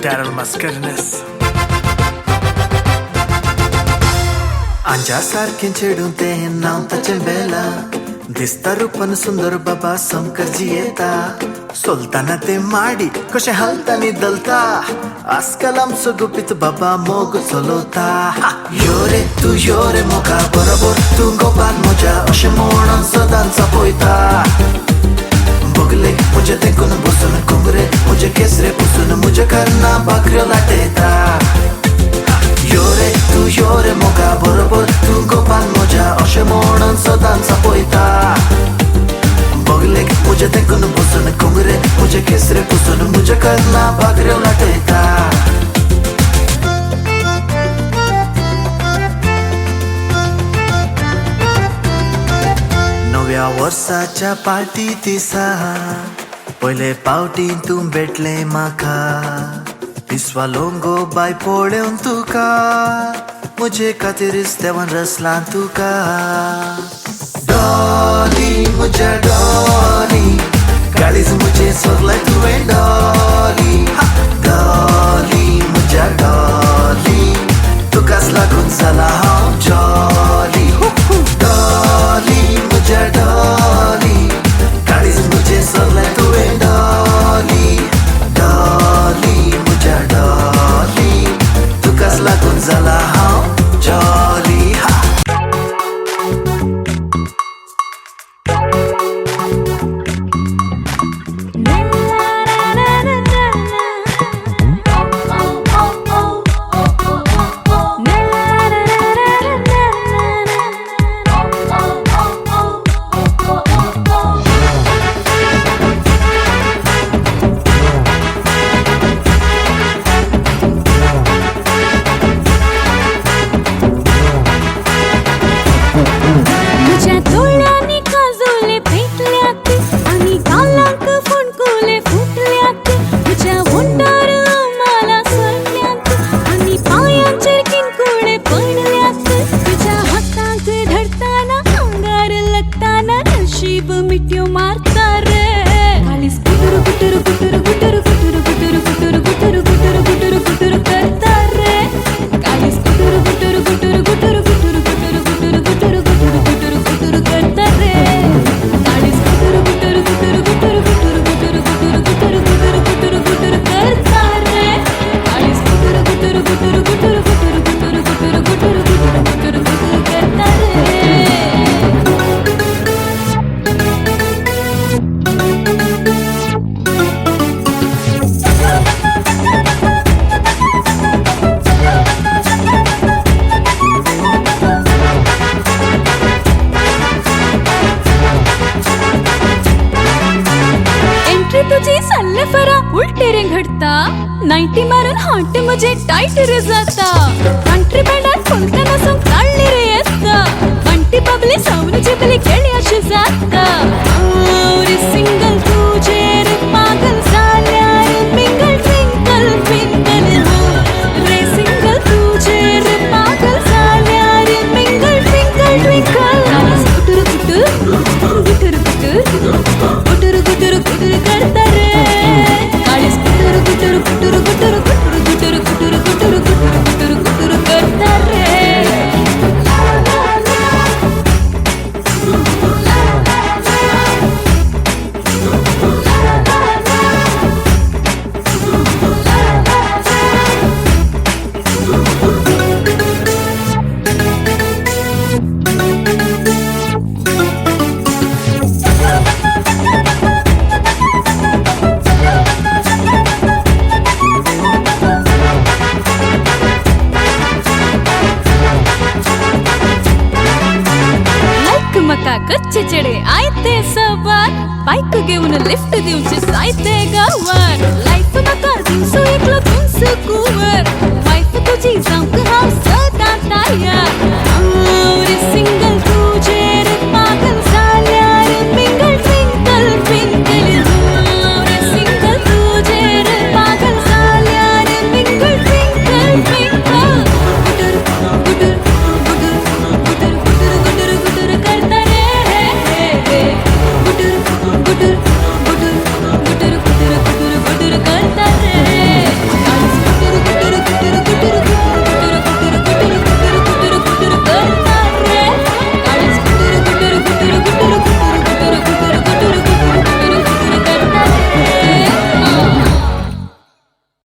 Daryl Mascarenhas अंजासारखे चेडून ते नाव ताचे बेला दिसता रूपान सुंदर बाबा संकरजी येता सोलताना ते माडी कशे हलतानी दलता आजकाल आमचो गुपीत बाबा मोग चलोता यो रे तू यो रे मोगा बरोबर तू गोपाल म्हज्या अशें म्हणून सदांच चपयता बगले म्हजे देखून बसून घुंगरे म्हजे केसरे पुसून म्हजे कर्ना भाकऱ्यो लाटयता यो रे तू यो रे मोगा बरोबर तू गोपाल म्हज्या अशें म्हणून सदांच चपयता बगलेक म्हजे देखून बसून घुंगरे म्हजे केसरे पुसून म्हजे कर्ना भाकऱ्यो लाटयता नव्या वर्साच्या पार्टी दिसा पयले पावटी तूं भेटले म्हाका दिसवालो गो बाय पळोवन तुका म्हजे खातीरच देवान रचला तुका डॉली म्हज्या डॉली काळीज म्हजें सगळें तुवें डॉली डॉली म्हज्या डॉली तुकाच लागून जाला हांव जॉली डॉली म्हज्या डॉली काळीज म्हजें सगळें तुवें डॉली डॉली म्हज्या डॉली तुकाच लागून जाला हांव जॉली तुझी सल्ले फरा उलटे रेंगडता नाईटी मारून हाट मुझे टाइट रे जाता कंट्री बँडात फुलताना सोंग काढली रे येता बंटी बबली सावनी जिबली खेळी अशी जाता रे सिंगल तुझे रे पागल झाल्या रे मिंगल ट्विंकल ट्विंकल रे सिंगल तुझे रे पागल झाल्या रे mingle twinkle twinkle कुटुर कुटुर Gutur Gutur Gutur Gutur Gutur करता रे काळीस गुटुर गुटुर गुटुर गुटुर गुटुर गुटुर गुटुर गुटुर गुटुर गुटुर करता रे कच्चे चढे आयते सवार बाईक घेऊन लिफ्ट देऊची जायते गावार लाईफ नका दिवसो एकलो तुमच कुवर वाईफ तुझी जाऊक हाव सदा तयार रे सिंगल